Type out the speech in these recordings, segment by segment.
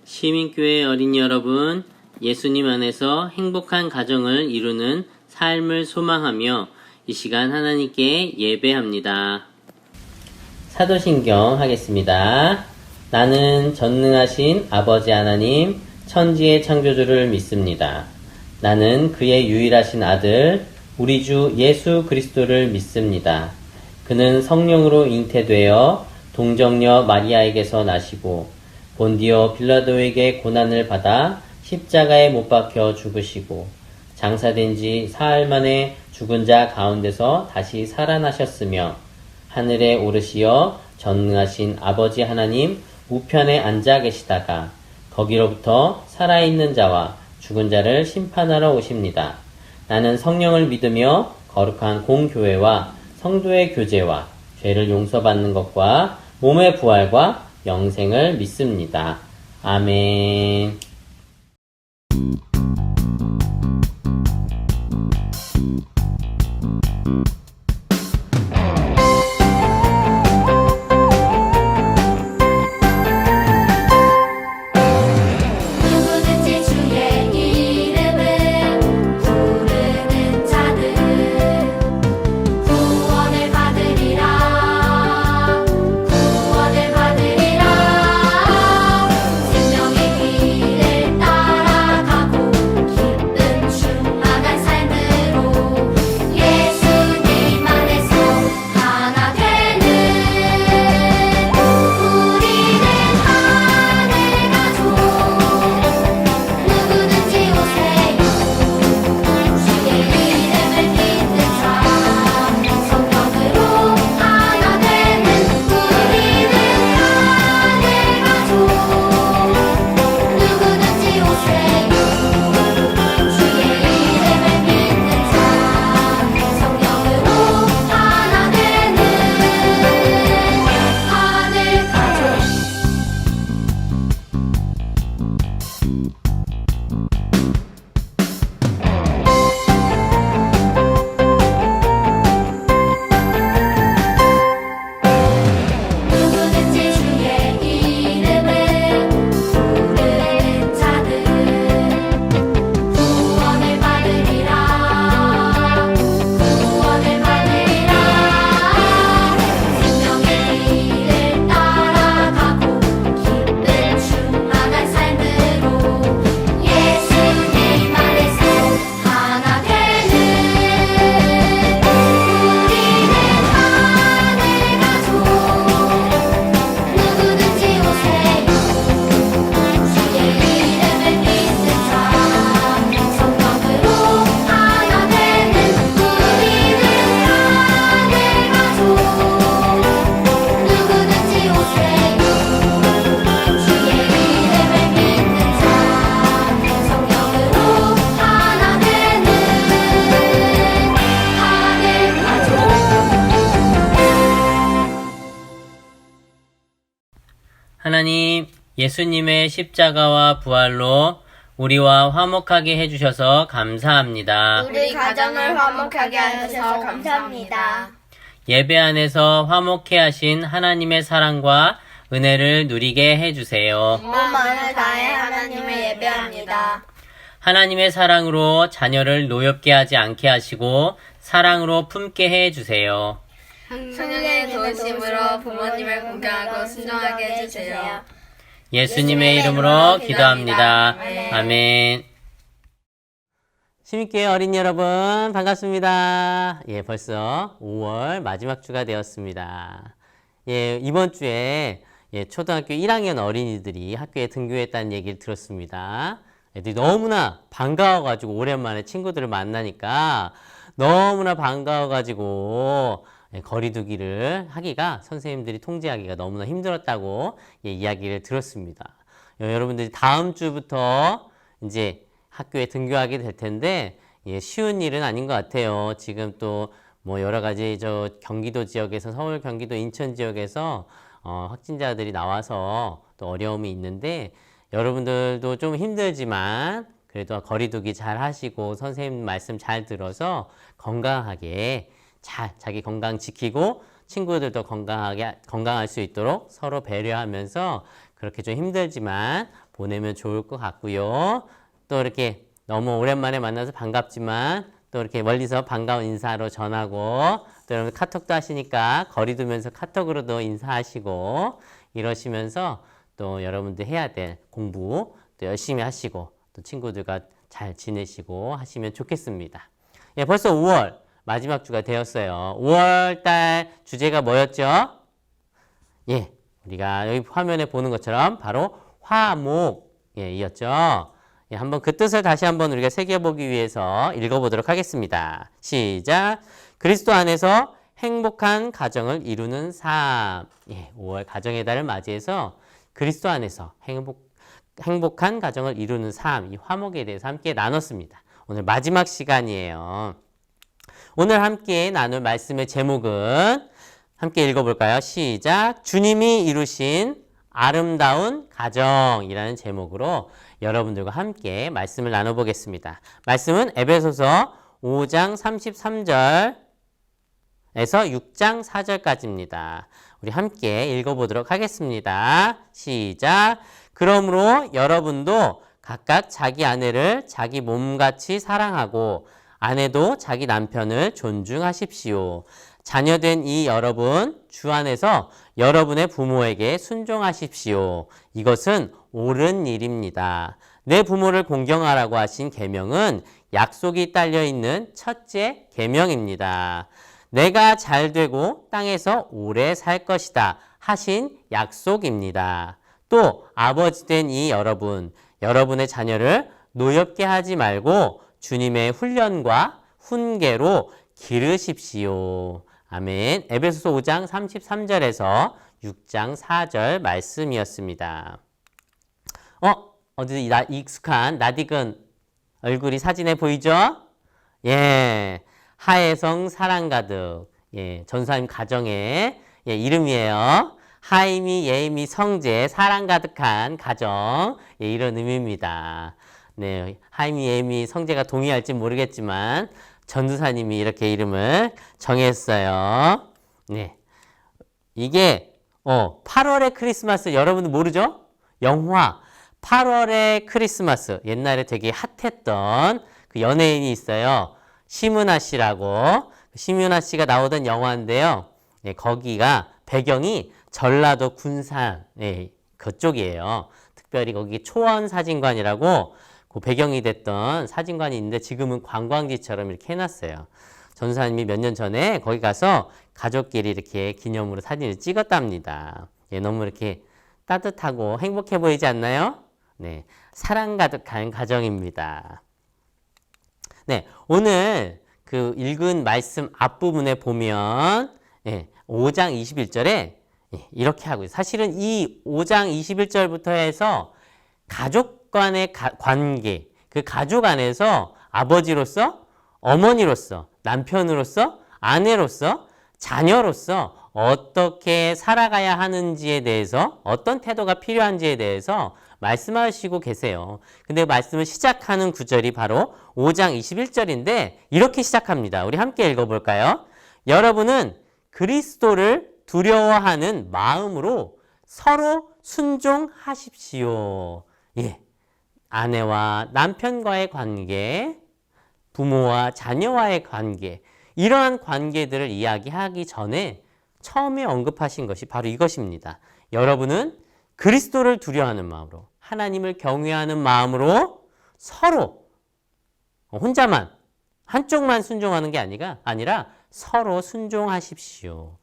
시민교회 어린이 여러분, 예수님 안에서 행복한 가정을 이루는 삶을 소망하며 이 시간 하나님께 예배합니다. 사도신경 하겠습니다. 나는 전능하신 아버지 하나님, 천지의 창조주를 믿습니다. 나는 그의 유일하신 아들, 우리 주 예수 그리스도를 믿습니다. 그는 성령으로 잉태되어 동정녀 마리아에게서 나시고 본디오 빌라도에게 고난을 받아 십자가에 못 박혀 죽으시고 장사된 지 사흘 만에 죽은 자 가운데서 다시 살아나셨으며 하늘에 오르시어 전능하신 아버지 하나님 우편에 앉아 계시다가 거기로부터 살아있는 자와 죽은 자를 심판하러 오십니다. 나는 성령을 믿으며 거룩한 공교회와 성도의 교제와 죄를 용서받는 것과 몸의 부활과 영생을 믿습니다. 아멘. 하나님, 예수님의 십자가와 부활로 우리와 화목하게 해주셔서 감사합니다. 우리 가정을 화목하게 하셔서 감사합니다. 예배 안에서 화목해 하신 하나님의 사랑과 은혜를 누리게 해주세요. 온 마음을 다해 하나님을 예배합니다. 하나님의 사랑으로 자녀를 노엽게 하지 않게 하시고 사랑으로 품게 해주세요. 성령의 도우심으로 부모님을 공경하고 순종하게 해주세요. 예수님의 이름으로 기도합니다. 아멘. 시민교회 어린이 여러분 반갑습니다. 벌써 5월 마지막 주가 되었습니다. 이번 주에 초등학교 1학년 어린이들이 학교에 등교했다는 얘기를 들었습니다. 애들이 너무나 반가워가지고 오랜만에 친구들을 만나니까 너무나 반가워가지고 거리두기를 하기가 선생님들이 통제하기가 너무나 힘들었다고 이야기를 들었습니다. 여러분들이 다음 주부터 이제 학교에 등교하게 될 텐데 쉬운 일은 아닌 것 같아요. 지금 또 뭐 여러 가지 경기도 지역에서 서울, 경기도, 인천 지역에서 확진자들이 나와서 또 어려움이 있는데 여러분들도 좀 힘들지만 그래도 거리두기 잘 하시고 선생님 말씀 잘 들어서 건강하게 잘 자기 건강 지키고 친구들도 건강할 수 있도록 서로 배려하면서 그렇게 좀 힘들지만 보내면 좋을 것 같고요. 또 이렇게 너무 오랜만에 만나서 반갑지만 또 이렇게 멀리서 반가운 인사로 전하고 또 여러분 카톡도 하시니까 거리 두면서 카톡으로도 인사하시고 이러시면서 또 여러분들 해야 될 공부 또 열심히 하시고 또 친구들과 잘 지내시고 하시면 좋겠습니다. 예, 벌써 5월 마지막 주가 되었어요. 5월 달 주제가 뭐였죠? 예, 우리가 여기 화면에 보는 것처럼 바로 화목이었죠. 예, 한번 그 뜻을 다시 한번 우리가 새겨보기 위해서 읽어보도록 하겠습니다. 시작. 그리스도 안에서 행복한 가정을 이루는 삶. 예, 5월 가정의 달을 맞이해서 그리스도 안에서 행복한 가정을 이루는 삶, 이 화목에 대해서 함께 나눴습니다. 오늘 마지막 시간이에요. 오늘 함께 나눌 말씀의 제목은 함께 읽어볼까요? 시작. 주님이 이루신 아름다운 가정이라는 제목으로 여러분들과 함께 말씀을 나눠보겠습니다. 말씀은 에베소서 5장 33절에서 6장 4절까지입니다. 우리 함께 읽어보도록 하겠습니다. 시작. 그러므로 여러분도 각각 자기 아내를 자기 몸같이 사랑하고 아내도 자기 남편을 존중하십시오. 자녀된 이 여러분, 주 안에서 여러분의 부모에게 순종하십시오. 이것은 옳은 일입니다. 내 부모를 공경하라고 하신 계명은 약속이 딸려 있는 첫째 계명입니다. 내가 잘 되고 땅에서 오래 살 것이다 하신 약속입니다. 또 아버지 된 이 여러분, 여러분의 자녀를 노엽게 하지 말고 주님의 훈련과 훈계로 기르십시오. 아멘. 에베소서 5장 33절에서 6장 4절 말씀이었습니다. 어디 익숙한 낯익은 얼굴이 사진에 보이죠? 예. 하혜성 사랑 가득. 예. 전사님 가정의 이름이에요. 하임이, 예임이, 성재, 사랑 가득한 가정. 예, 이런 의미입니다. 네. 하임이, 예임이, 성재가 동의할지 모르겠지만 전도사님이 이렇게 이름을 정했어요. 네. 이게 8월의 크리스마스 여러분들 모르죠? 영화 8월의 크리스마스 옛날에 되게 핫했던 그 연예인이 있어요. 심은하 씨라고. 심은하 씨가 나오던 영화인데요. 네, 거기가 배경이 전라도 군산 그쪽이에요. 특별히 거기 초원사진관이라고 그 배경이 됐던 사진관이 있는데 지금은 관광지처럼 이렇게 해놨어요. 전사님이 몇 년 전에 거기 가서 가족끼리 이렇게 기념으로 사진을 찍었답니다. 예, 너무 이렇게 따뜻하고 행복해 보이지 않나요? 네, 사랑 가득한 가정입니다. 네, 오늘 그 읽은 말씀 앞부분에 보면 5장 21절에 이렇게 하고 있어요. 사실은 이 5장 21절부터 해서 가족 간의 관계, 그 가족 안에서 아버지로서, 어머니로서, 남편으로서, 아내로서, 자녀로서 어떻게 살아가야 하는지에 대해서, 어떤 태도가 필요한지에 대해서 말씀하시고 계세요. 근데 말씀을 시작하는 구절이 바로 5장 21절인데 이렇게 시작합니다. 우리 함께 읽어볼까요? 여러분은 그리스도를 두려워하는 마음으로 서로 순종하십시오. 예. 아내와 남편과의 관계, 부모와 자녀와의 관계, 이러한 관계들을 이야기하기 전에 처음에 언급하신 것이 바로 이것입니다. 여러분은 그리스도를 두려워하는 마음으로, 하나님을 경외하는 마음으로 서로 혼자만, 한쪽만 순종하는 게 아니라 서로 순종하십시오.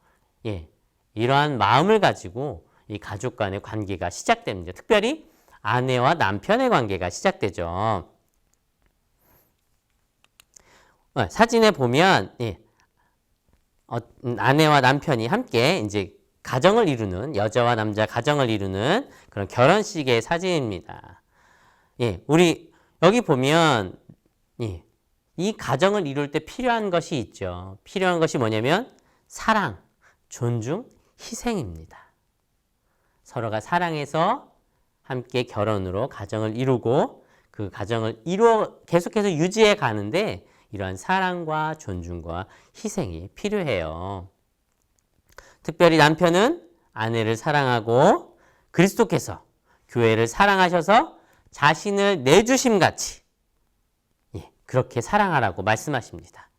예. 이러한 마음을 가지고 이 가족 간의 관계가 시작됩니다. 특별히 아내와 남편의 관계가 시작되죠. 사진에 보면 아내와 남편이 함께 이제 가정을 이루는 여자와 남자 가정을 이루는 그런 결혼식의 사진입니다. 예, 우리 여기 보면 이 가정을 이룰 때 필요한 것이 있죠. 필요한 것이 뭐냐면 사랑, 존중, 희생입니다. 서로가 사랑해서 함께 결혼으로 가정을 이루고 그 가정을 계속해서 유지해 가는데 이러한 사랑과 존중과 희생이 필요해요. 특별히 남편은 아내를 사랑하고 그리스도께서 교회를 사랑하셔서 자신을 내주심 같이 그렇게 사랑하라고 말씀하십니다.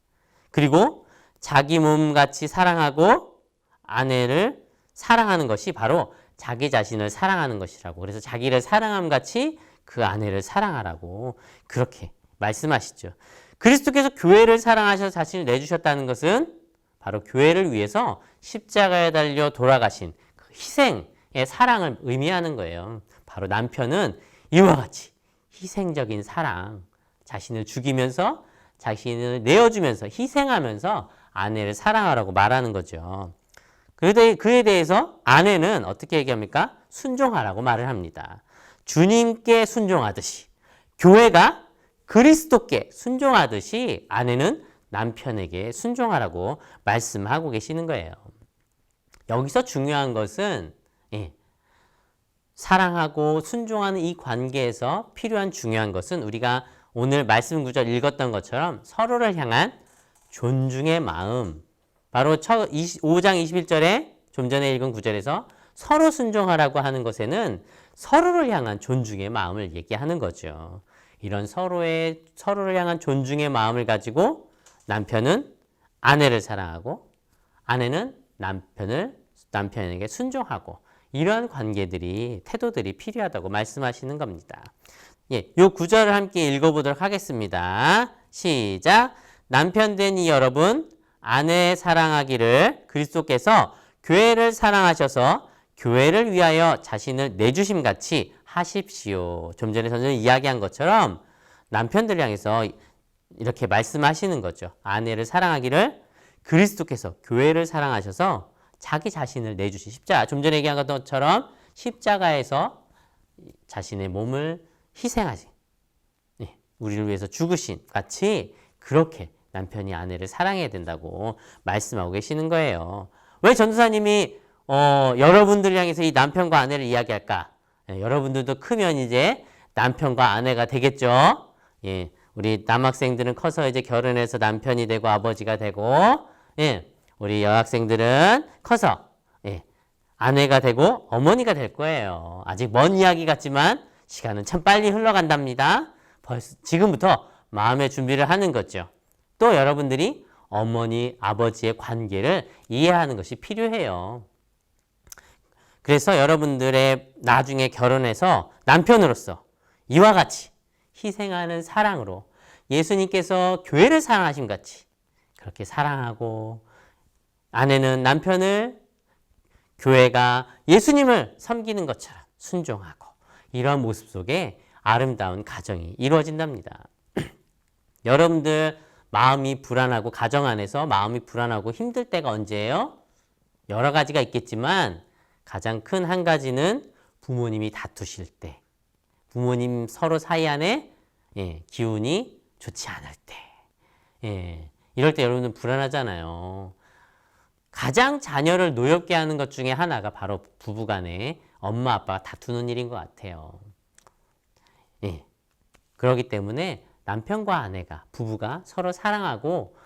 그리고 자기 몸같이 사랑하고 아내를 사랑하는 것이 바로 자기 자신을 사랑하는 것이라고. 그래서 자기를 사랑함 같이 그 아내를 사랑하라고 그렇게 말씀하시죠. 그리스도께서 교회를 사랑하셔서 자신을 내주셨다는 것은 바로 교회를 위해서 십자가에 달려 돌아가신 그 희생의 사랑을 의미하는 거예요. 바로 남편은 이와 같이 희생적인 사랑, 자신을 죽이면서 자신을 내어주면서 희생하면서 아내를 사랑하라고 말하는 거죠. 그에 대해서 아내는 어떻게 얘기합니까? 순종하라고 말을 합니다. 주님께 순종하듯이 교회가 그리스도께 순종하듯이 아내는 남편에게 순종하라고 말씀하고 계시는 거예요. 여기서 중요한 것은 사랑하고 순종하는 이 관계에서 필요한 중요한 것은 우리가 오늘 말씀 구절 읽었던 것처럼 서로를 향한 존중의 마음, 바로 5장 21절에 좀 전에 읽은 구절에서 서로 순종하라고 하는 것에는 서로를 향한 존중의 마음을 얘기하는 거죠. 이런 서로를 향한 존중의 마음을 가지고 남편은 아내를 사랑하고 아내는 남편에게 순종하고 이러한 관계들이 태도들이 필요하다고 말씀하시는 겁니다. 요 구절을 함께 읽어보도록 하겠습니다. 시작. 남편 된 이 여러분 아내 사랑하기를 그리스도께서 교회를 사랑하셔서 교회를 위하여 자신을 내주심 같이 하십시오. 좀 전에 선생님이 이야기한 것처럼 남편들 향해서 이렇게 말씀하시는 거죠. 아내를 사랑하기를 그리스도께서 교회를 사랑하셔서 자기 자신을 내주신 십자가, 좀 전에 얘기한 것처럼 십자가에서 자신의 몸을 희생하신, 우리를 위해서 죽으신 같이 그렇게 남편이 아내를 사랑해야 된다고 말씀하고 계시는 거예요. 왜 전도사님이 여러분들 향해서 이 남편과 아내를 이야기할까? 여러분들도 크면 이제 남편과 아내가 되겠죠. 우리 남학생들은 커서 이제 결혼해서 남편이 되고 아버지가 되고, 우리 여학생들은 커서 아내가 되고 어머니가 될 거예요. 아직 먼 이야기 같지만 시간은 참 빨리 흘러간답니다. 벌써 지금부터 마음의 준비를 하는 거죠. 또 여러분들이 어머니, 아버지의 관계를 이해하는 것이 필요해요. 그래서 여러분들의 나중에 결혼해서 남편으로서 이와 같이 희생하는 사랑으로 예수님께서 교회를 사랑하신 같이 그렇게 사랑하고 아내는 남편을 교회가 예수님을 섬기는 것처럼 순종하고 이러한 모습 속에 아름다운 가정이 이루어진답니다. 여러분들 마음이 불안하고 가정 안에서 마음이 불안하고 힘들 때가 언제예요? 여러 가지가 있겠지만 가장 큰 한 가지는 부모님이 다투실 때, 부모님 서로 사이 안에 기운이 좋지 않을 때, 이럴 때 여러분들 불안하잖아요. 가장 자녀를 노엽게 하는 것 중에 하나가 바로 부부간에 엄마 아빠가 다투는 일인 것 같아요. 그렇기 때문에 남편과 아내가 부부가 서로 사랑하고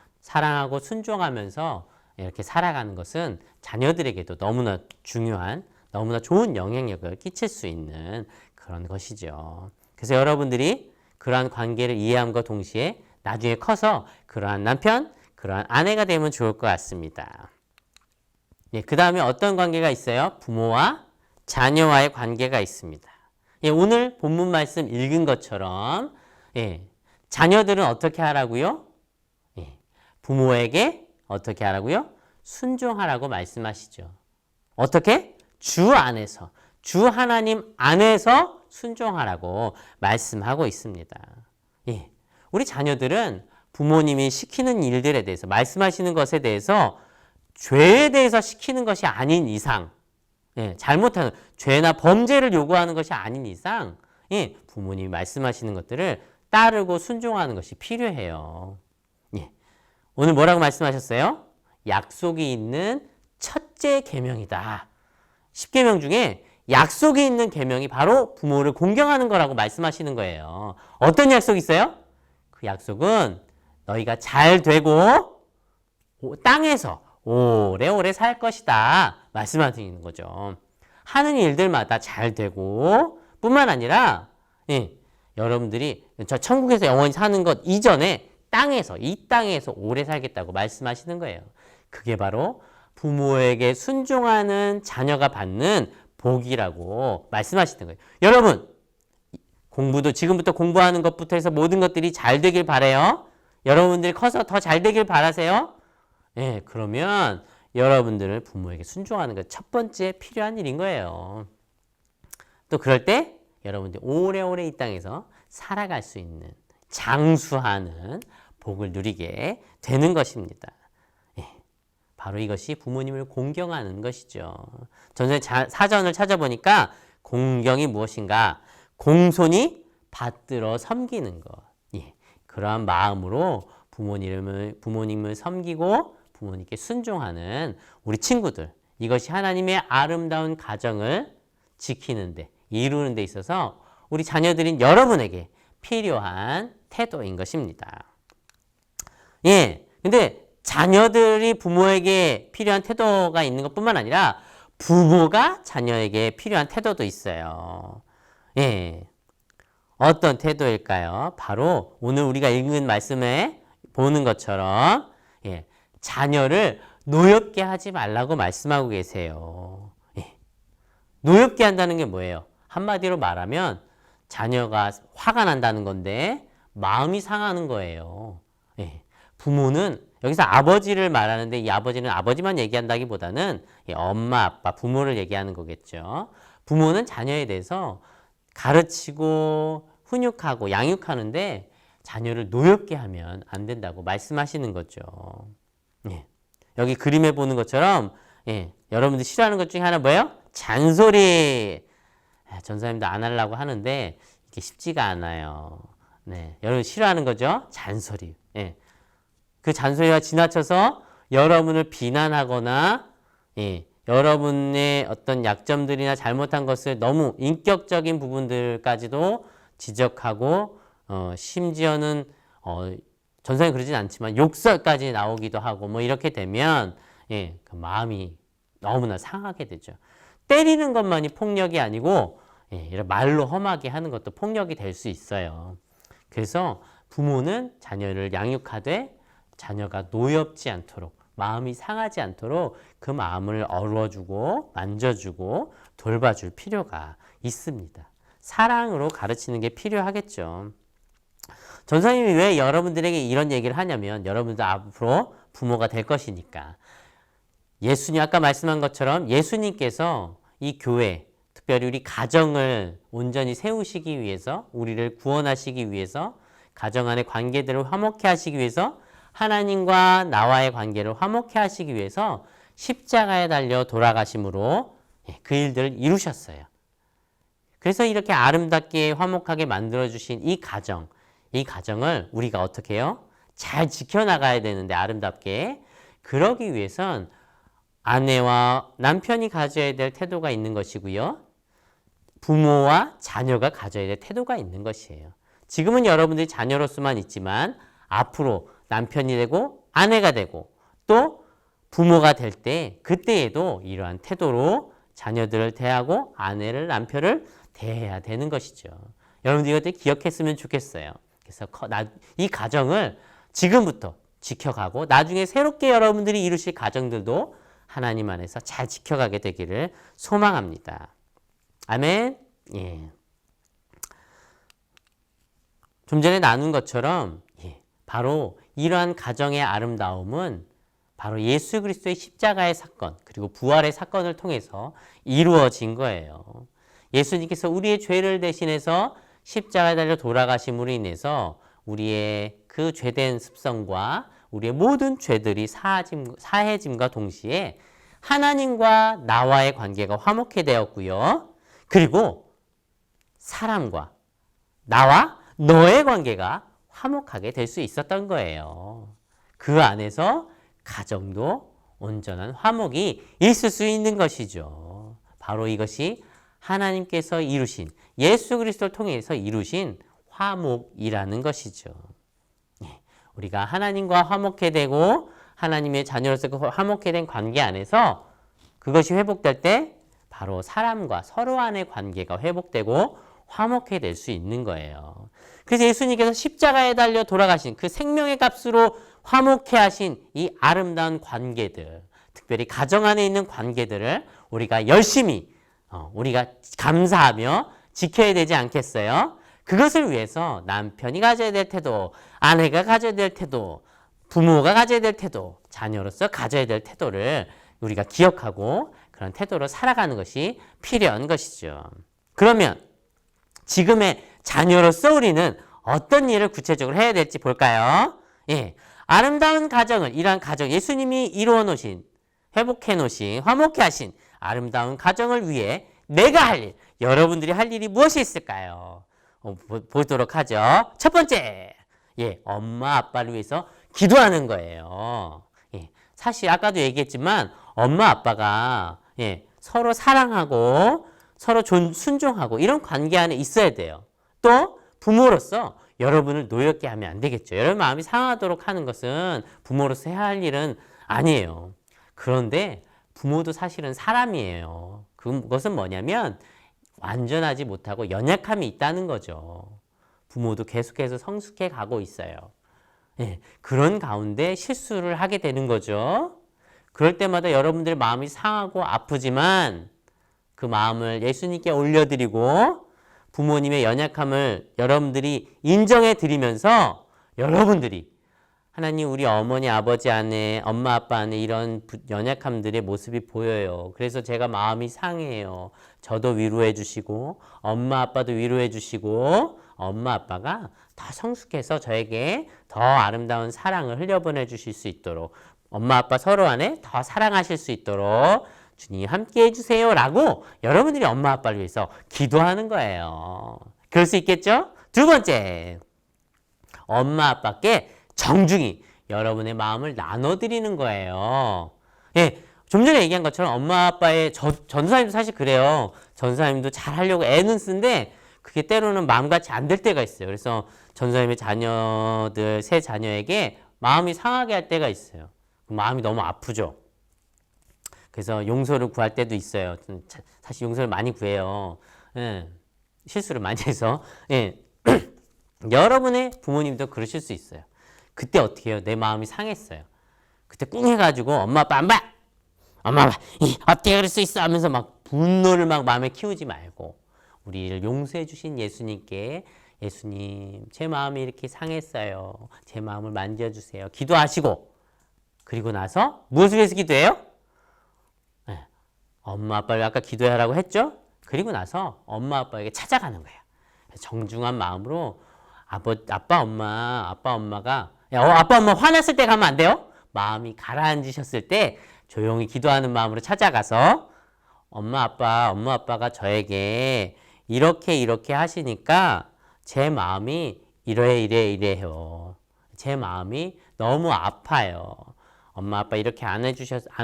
순종하면서 이렇게 살아가는 것은 자녀들에게도 너무나 중요한, 너무나 좋은 영향력을 끼칠 수 있는 그런 것이죠. 그래서 여러분들이 그러한 관계를 이해함과 동시에 나중에 커서 그러한 남편, 그러한 아내가 되면 좋을 것 같습니다. 그 다음에 어떤 관계가 있어요? 부모와 자녀와의 관계가 있습니다. 오늘 본문 말씀 읽은 것처럼 자녀들은 어떻게 하라고요? 부모에게 어떻게 하라고요? 순종하라고 말씀하시죠. 어떻게? 주 안에서, 주 하나님 안에서 순종하라고 말씀하고 있습니다. 우리 자녀들은 부모님이 시키는 일들에 대해서, 말씀하시는 것에 대해서 죄에 대해서 시키는 것이 아닌 이상, 잘못하는 죄나 범죄를 요구하는 것이 아닌 이상 부모님이 말씀하시는 것들을 따르고 순종하는 것이 필요해요. 오늘 뭐라고 말씀하셨어요? 약속이 있는 첫째 계명이다. 10계명 중에 약속이 있는 계명이 바로 부모를 공경하는 거라고 말씀하시는 거예요. 어떤 약속이 있어요? 그 약속은 너희가 잘 되고 땅에서 오래오래 살 것이다 말씀하시는 거죠. 하는 일들마다 잘 되고 뿐만 아니라 여러분들이 저 천국에서 영원히 사는 것 이전에 이 땅에서 오래 살겠다고 말씀하시는 거예요. 그게 바로 부모에게 순종하는 자녀가 받는 복이라고 말씀하시는 거예요. 여러분, 공부도 지금부터 공부하는 것부터 해서 모든 것들이 잘 되길 바라요. 여러분들이 커서 더 잘 되길 바라세요. 그러면 여러분들은 부모에게 순종하는 것 첫 번째 필요한 일인 거예요. 또 그럴 때 여러분들이 오래오래 이 땅에서 살아갈 수 있는 장수하는 복을 누리게 되는 것입니다. 바로 이것이 부모님을 공경하는 것이죠. 전에 사전을 찾아보니까 공경이 무엇인가? 공손히 받들어 섬기는 것. 그러한 마음으로 부모님을 섬기고 부모님께 순종하는 우리 친구들. 이것이 하나님의 아름다운 가정을 지키는데, 이루는 데 있어서 우리 자녀들인 여러분에게 필요한 태도인 것입니다. 근데 자녀들이 부모에게 필요한 태도가 있는 것뿐만 아니라 부모가 자녀에게 필요한 태도도 있어요. 어떤 태도일까요? 바로 오늘 우리가 읽은 말씀에 보는 것처럼 자녀를 노엽게 하지 말라고 말씀하고 계세요. 노엽게 한다는 게 뭐예요? 한마디로 말하면 자녀가 화가 난다는 건데 마음이 상하는 거예요. 부모는 여기서 아버지를 말하는데 이 아버지는 아버지만 얘기한다기보다는 엄마, 아빠, 부모를 얘기하는 거겠죠. 부모는 자녀에 대해서 가르치고 훈육하고 양육하는데 자녀를 노엽게 하면 안 된다고 말씀하시는 거죠. 여기 그림에 보는 것처럼 여러분들 싫어하는 것 중에 하나 뭐예요? 잔소리. 전사님도 안 하려고 하는데 이게 쉽지가 않아요. 여러분 싫어하는 거죠? 잔소리. 그 잔소리와 지나쳐서 여러분을 비난하거나 여러분의 어떤 약점들이나 잘못한 것을 너무 인격적인 부분들까지도 지적하고 심지어는 전사님 그러진 않지만 욕설까지 나오기도 하고 뭐 이렇게 되면 그 마음이 너무나 상하게 되죠. 때리는 것만이 폭력이 아니고 이런 말로 험하게 하는 것도 폭력이 될 수 있어요. 그래서 부모는 자녀를 양육하되 자녀가 노엽지 않도록 마음이 상하지 않도록 그 마음을 어루어주고 만져주고 돌봐줄 필요가 있습니다. 사랑으로 가르치는 게 필요하겠죠. 전사님이 왜 여러분들에게 이런 얘기를 하냐면 여러분들 앞으로 부모가 될 것이니까. 예수님 아까 말씀한 것처럼 예수님께서 이 교회 특별히 우리 가정을 온전히 세우시기 위해서 우리를 구원하시기 위해서 가정 안의 관계들을 화목케 하시기 위해서 하나님과 나와의 관계를 화목케 하시기 위해서 십자가에 달려 돌아가심으로 그 일들을 이루셨어요. 그래서 이렇게 아름답게 화목하게 만들어주신 이 가정을 우리가 어떻게 해요? 잘 지켜나가야 되는데 아름답게. 그러기 위해선 아내와 남편이 가져야 될 태도가 있는 것이고요. 부모와 자녀가 가져야 될 태도가 있는 것이에요. 지금은 여러분들이 자녀로서만 있지만 앞으로 남편이 되고 아내가 되고 또 부모가 될 때 그때에도 이러한 태도로 자녀들을 대하고 아내를 남편을 대해야 되는 것이죠. 여러분들 이것들 기억했으면 좋겠어요. 그래서 이 가정을 지금부터 지켜가고 나중에 새롭게 여러분들이 이루실 가정들도 하나님 안에서 잘 지켜가게 되기를 소망합니다. 아멘. 좀 전에 나눈 것처럼 바로 이러한 가정의 아름다움은 바로 예수 그리스도의 십자가의 사건 그리고 부활의 사건을 통해서 이루어진 거예요. 예수님께서 우리의 죄를 대신해서 십자가에 달려 돌아가심으로 인해서 우리의 그 죄된 습성과 우리의 모든 죄들이 사해짐과 동시에 하나님과 나와의 관계가 화목해 되었고요. 그리고 사람과 나와 너의 관계가 화목하게 될 수 있었던 거예요. 그 안에서 가정도 온전한 화목이 있을 수 있는 것이죠. 바로 이것이 하나님께서 이루신 예수 그리스도를 통해서 이루신 화목이라는 것이죠. 우리가 하나님과 화목해 되고 하나님의 자녀로서 그 화목해 된 관계 안에서 그것이 회복될 때 바로 사람과 서로 간의 관계가 회복되고 화목해질 수 있는 거예요. 그래서 예수님께서 십자가에 달려 돌아가신 그 생명의 값으로 화목해 하신 이 아름다운 관계들, 특별히 가정 안에 있는 관계들을 우리가 열심히 우리가 감사하며 지켜야 되지 않겠어요? 그것을 위해서 남편이 가져야 될 태도, 아내가 가져야 될 태도, 부모가 가져야 될 태도, 자녀로서 가져야 될 태도를 우리가 기억하고 그런 태도로 살아가는 것이 필요한 것이죠. 그러면 지금의 자녀로서 우리는 어떤 일을 구체적으로 해야 될지 볼까요? 예, 아름다운 가정을, 이러한 가정, 예수님이 이루어 놓으신, 회복해 놓으신, 화목해 하신 아름다운 가정을 위해 내가 할 일, 여러분들이 할 일이 무엇이 있을까요? 보도록 하죠. 첫 번째, 예, 엄마 아빠를 위해서 기도하는 거예요. 예, 사실 아까도 얘기했지만 엄마 아빠가 서로 사랑하고 서로 순종하고 이런 관계 안에 있어야 돼요. 또 부모로서 여러분을 노엽게 하면 안 되겠죠. 여러분 마음이 상하도록 하는 것은 부모로서 해야 할 일은 아니에요. 그런데 부모도 사실은 사람이에요. 그것은 뭐냐면 완전하지 못하고 연약함이 있다는 거죠. 부모도 계속해서 성숙해 가고 있어요. 그런 가운데 실수를 하게 되는 거죠. 그럴 때마다 여러분들 마음이 상하고 아프지만 그 마음을 예수님께 올려드리고 부모님의 연약함을 여러분들이 인정해 드리면서 여러분들이 하나님 우리 어머니 아버지 안에 엄마 아빠 안에 이런 연약함들의 모습이 보여요. 그래서 제가 마음이 상해요. 저도 위로해 주시고 엄마 아빠도 위로해 주시고 엄마 아빠가 더 성숙해서 저에게 더 아름다운 사랑을 흘려보내 주실 수 있도록 엄마 아빠 서로 안에 더 사랑하실 수 있도록 주님 함께 해주세요 라고 여러분들이 엄마 아빠를 위해서 기도하는 거예요. 그럴 수 있겠죠? 두 번째, 엄마 아빠께 정중히 여러분의 마음을 나눠드리는 거예요. 예, 좀 전에 얘기한 것처럼 엄마 아빠의 전도사님도 사실 그래요. 전도사님도 잘 하려고 애는 쓰는데 그게 때로는 마음같이 안 될 때가 있어요. 그래서 전도사님의 자녀들, 세 자녀에게 마음이 상하게 할 때가 있어요. 마음이 너무 아프죠. 그래서 용서를 구할 때도 있어요. 사실 용서를 많이 구해요. 예, 실수를 많이 해서. 예. 여러분의 부모님도 그러실 수 있어요. 그때 어떻게 해요? 내 마음이 상했어요. 그때 꿍 해가지고 엄마 아빠 안 봐! 엄마 아빠 어떻게 그럴 수 있어? 하면서 막 분노를 막 마음에 키우지 말고 우리를 용서해 주신 예수님께 예수님 제 마음이 이렇게 상했어요. 제 마음을 만져주세요. 기도하시고 그리고 나서 무엇을 위해서 기도해요? 엄마 아빠를 아까 기도하라고 했죠? 그리고 나서 엄마 아빠에게 찾아가는 거예요. 정중한 마음으로 아빠 엄마가 아빠 엄마 화났을 때 가면 안 돼요? 마음이 가라앉으셨을 때 조용히 기도하는 마음으로 찾아가서 엄마 아빠가 저에게 이렇게 하시니까 제 마음이 이래요. 제 마음이 너무 아파요. 엄마 아빠 이렇게 안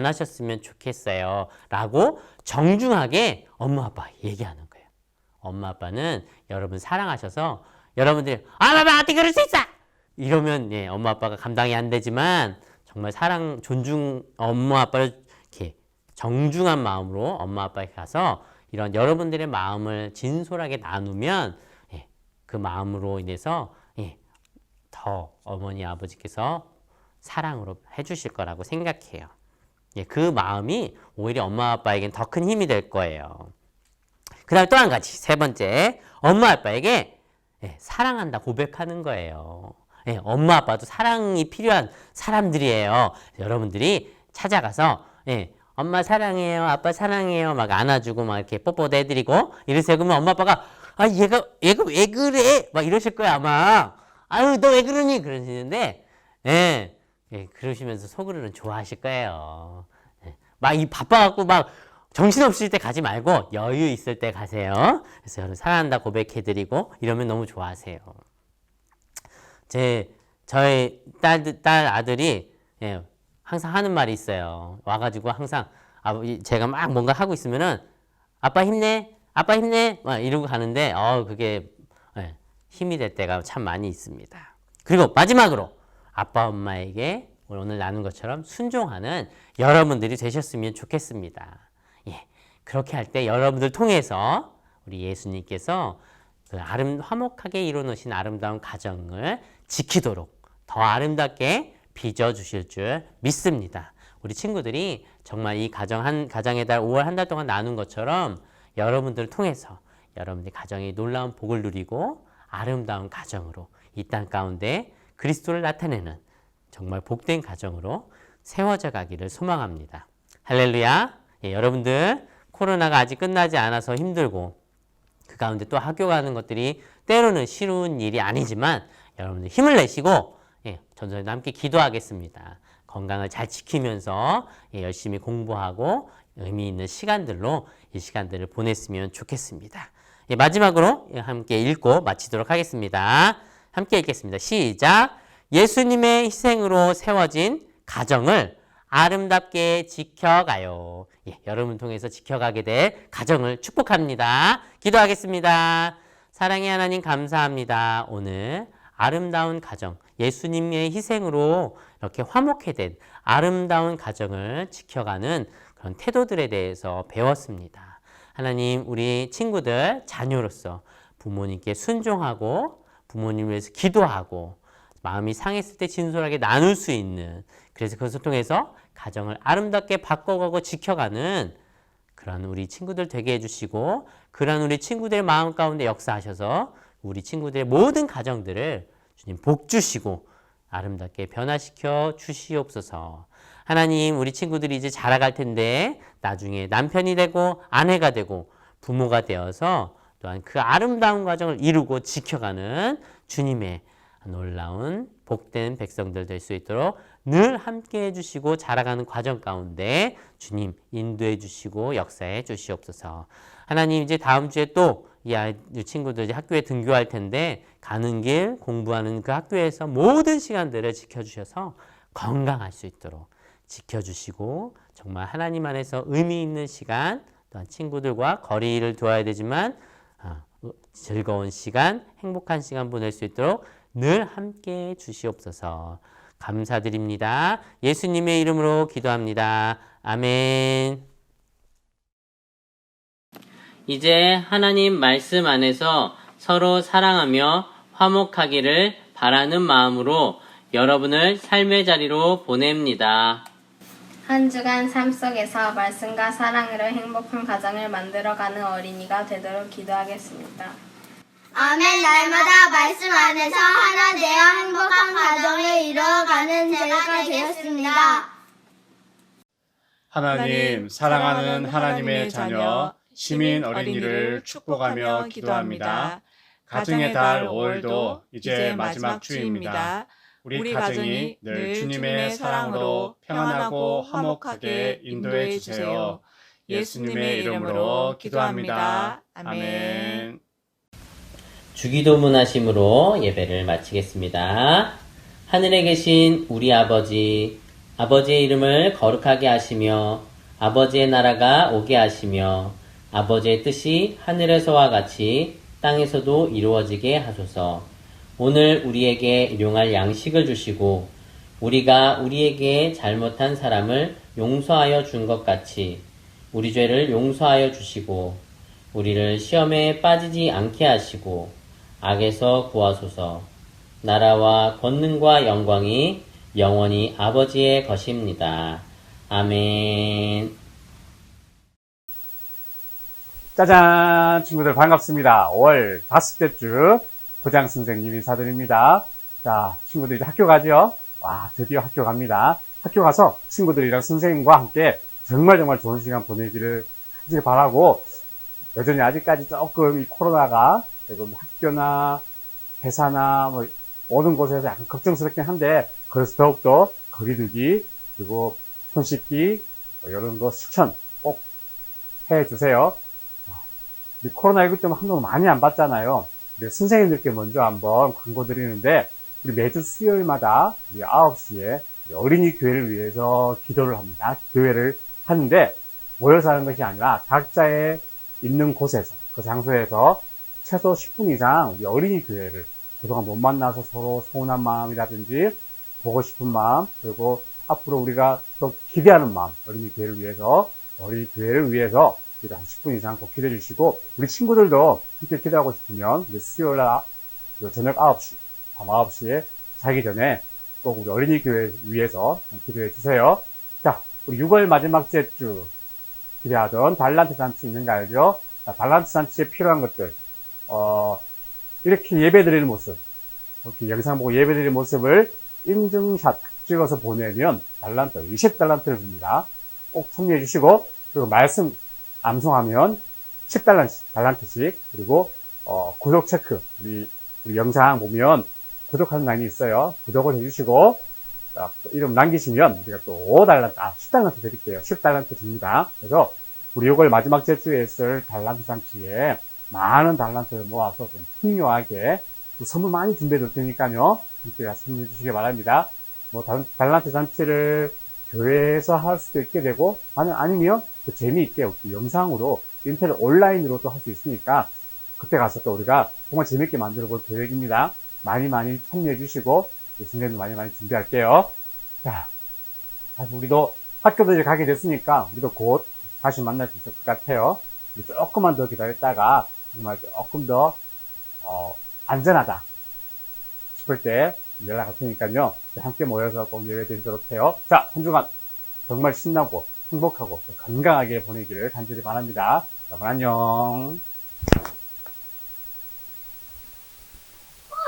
하셨으면 좋겠어요. 라고 정중하게 엄마 아빠 얘기하는 거예요. 엄마 아빠는 여러분 사랑하셔서 여러분들이 엄마 아빠 어떻게 그럴 수 있어? 이러면 엄마 아빠가 감당이 안 되지만 정말 존중 엄마 아빠를 이렇게 정중한 마음으로 엄마 아빠에 가서 이런 여러분들의 마음을 진솔하게 나누면 그 마음으로 인해서 더 어머니 아버지께서 사랑으로 해주실 거라고 생각해요. 그 마음이 오히려 엄마 아빠에겐 더 큰 힘이 될 거예요. 그 다음에 또 한 가지, 세 번째, 엄마 아빠에게 사랑한다 고백하는 거예요. 엄마 아빠도 사랑이 필요한 사람들이에요. 여러분들이 찾아가서 엄마 사랑해요, 아빠 사랑해요 막 안아주고 막 이렇게 뽀뽀도 해드리고 이러세요. 그러면 엄마 아빠가 얘가 왜 그래? 막 이러실 거야 아마. 아유 너 왜 그러니? 그러시는데 그러시면서 속으로는 좋아하실 거예요. 막 이 바빠갖고 막 정신없을 때 가지 말고 여유 있을 때 가세요. 그래서 여러분 사랑한다 고백해드리고 이러면 너무 좋아하세요. 저희 딸 아들이 항상 하는 말이 있어요. 와가지고 항상 제가 막 뭔가 하고 있으면은 아빠 힘내 막 이러고 가는데 그게 힘이 될 때가 참 많이 있습니다. 그리고 마지막으로 아빠 엄마에게 오늘 나눈 것처럼 순종하는 여러분들이 되셨으면 좋겠습니다. 그렇게 할 때 여러분들 통해서 우리 예수님께서 그 화목하게 이루어놓으신 아름다운 가정을 지키도록 더 아름답게 빚어주실 줄 믿습니다. 우리 친구들이 정말 이 가정의 달 5월 한 달 동안 나눈 것처럼 여러분들을 통해서 여러분들의 가정이 놀라운 복을 누리고 아름다운 가정으로 이 땅 가운데 그리스도를 나타내는 정말 복된 가정으로 세워져 가기를 소망합니다. 할렐루야. 예, 여러분들 코로나가 아직 끝나지 않아서 힘들고 그 가운데 또 학교 가는 것들이 때로는 쉬운 일이 아니지만 여러분들 힘을 내시고 전도사님과 함께 기도하겠습니다. 건강을 잘 지키면서 열심히 공부하고 의미 있는 시간들로 이 시간들을 보냈으면 좋겠습니다. 마지막으로 함께 읽고 마치도록 하겠습니다. 함께 읽겠습니다. 시작! 예수님의 희생으로 세워진 가정을 아름답게 지켜가요. 여러분 통해서 지켜가게 될 가정을 축복합니다. 기도하겠습니다. 사랑의 하나님 감사합니다. 오늘 아름다운 가정, 예수님의 희생으로 이렇게 화목해 된 아름다운 가정을 지켜가는 그런 태도들에 대해서 배웠습니다. 하나님, 우리 친구들, 자녀로서 부모님께 순종하고 부모님을 위해서 기도하고 마음이 상했을 때 진솔하게 나눌 수 있는, 그래서 그것을 통해서 가정을 아름답게 바꿔가고 지켜가는 그런 우리 친구들 되게 해주시고, 그런 우리 친구들의 마음 가운데 역사하셔서 우리 친구들의 모든 가정들을 주님 복 주시고 아름답게 변화시켜 주시옵소서. 하나님, 우리 친구들이 이제 자라갈 텐데 나중에 남편이 되고 아내가 되고 부모가 되어서 또한 그 아름다운 과정을 이루고 지켜가는 주님의 놀라운 복된 백성들 될 수 있도록 늘 함께 해주시고 자라가는 과정 가운데 주님 인도해 주시고 역사해 주시옵소서. 하나님, 이제 다음 주에 또 이 친구들 이제 학교에 등교할 텐데 가는 길 공부하는 그 학교에서 모든 시간들을 지켜주셔서 건강할 수 있도록 지켜주시고 정말 하나님 안에서 의미 있는 시간, 또한 친구들과 거리를 두어야 되지만 즐거운 시간, 행복한 시간 보낼 수 있도록 늘 함께 주시옵소서. 감사드립니다. 예수님의 이름으로 기도합니다. 아멘. 이제 하나님 말씀 안에서 서로 사랑하며 화목하기를 바라는 마음으로 여러분을 삶의 자리로 보냅니다. 한 주간 삶 속에서 말씀과 사랑으로 행복한 가정을 만들어가는 어린이가 되도록 기도하겠습니다. 아멘. 날마다 말씀 안에서 하나 되어 행복한 가정을 이루어가는 제가 되었습니다. 하나님, 사랑하는 하나님의 자녀, 시민 어린이를 축복하며 기도합니다. 가정의 달 5월도 이제 마지막 주입니다. 우리 가정이 늘 주님의 사랑으로 평안하고 화목하게 인도해 주세요. 예수님의 이름으로 기도합니다. 아멘. 주기도문 하심으로 예배를 마치겠습니다. 하늘에 계신 우리 아버지, 아버지의 이름을 거룩하게 하시며 아버지의 나라가 오게 하시며 아버지의 뜻이 하늘에서와 같이 땅에서도 이루어지게 하소서. 오늘 우리에게 일용할 양식을 주시고 우리가 우리에게 잘못한 사람을 용서하여 준 것 같이 우리 죄를 용서하여 주시고 우리를 시험에 빠지지 않게 하시고 악에서 구하소서. 나라와 권능과 영광이 영원히 아버지의 것입니다. 아멘. 짜잔! 친구들 반갑습니다. 5월 5째 주 부장 선생님 인사드립니다. 자, 친구들 이제 학교 가죠? 와, 드디어 학교 갑니다. 학교 가서 친구들이랑 선생님과 함께 정말 좋은 시간 보내기를 간절히 바라고, 여전히 아직까지 조금 이 코로나가 그리고 학교나 회사나 모든 곳에서 약간 걱정스럽긴 한데, 그래서 더욱더 거리두기 그리고 손 씻기 이런 거 실천 꼭 해주세요. 우리 코로나19 때문에 한동안 많이 안 봤잖아요. 우리 선생님들께 먼저 한번 광고 드리는데, 우리 매주 수요일마다 우리 9시에 어린이 교회를 위해서 기도를 합니다. 교회를 하는데 모여서 하는 것이 아니라 각자의 있는 곳에서, 그 장소에서 최소 10분 이상 우리 어린이 교회를, 그동안 못 만나서 서로 서운한 마음이라든지 보고 싶은 마음, 그리고 앞으로 우리가 더 기대하는 마음, 어린이 교회를 위해서 기도 한 10분 이상 꼭 기도해 주시고, 우리 친구들도 함께 기도하고 싶으면 우리 수요일 날 저녁 9시, 밤 9시에 자기 전에 꼭 우리 어린이 교회 위해서 기도해 주세요. 자, 우리 6월 마지막 주 기대하던 달란트 잔치 있는 거 알죠? 자, 달란트 잔치에 필요한 것들, 이렇게 예배 드리는 모습, 이렇게 영상 보고 예배 드리는 모습을 인증샷 찍어서 보내면 달란트, 20달란트를 줍니다. 꼭 참여해 주시고, 그리고 말씀 암송하면 10달란트씩, 그리고, 구독 체크, 우리 영상 보면 구독하는 란이 있어요. 구독을 해주시고, 자, 이름 남기시면 우리가 또 5달란트, 10달란트 드릴게요. 10달란트 줍니다. 그래서 우리 6월 마지막 주에 있을 달란트 잔치에 많은 달란트를 모아서 좀 풍요하게 또 선물 많이 준비해 둘 테니까요. 함께 참여해 주시기 바랍니다. 뭐, 달란트 잔치를 교회에서 할 수도 있게 되고, 아니면 또 재미있게 영상으로, 인터넷 온라인으로 또 할 수 있으니까, 그때 가서 또 우리가 정말 재밌게 만들어 볼 계획입니다. 많이 참여해 주시고, 선생님도 많이 준비할게요. 자, 다시 우리도 학교도 이제 가게 됐으니까, 우리도 곧 다시 만날 수 있을 것 같아요. 우리 조금만 더 기다렸다가, 정말 조금 더, 안전하다 싶을 때 연락할 테니까요. 함께 모여서 꼭 예배 드리도록 해요. 자, 한 주간 정말 신나고 행복하고 건강하게 보내기를 간절히 바랍니다. 여러분 안녕.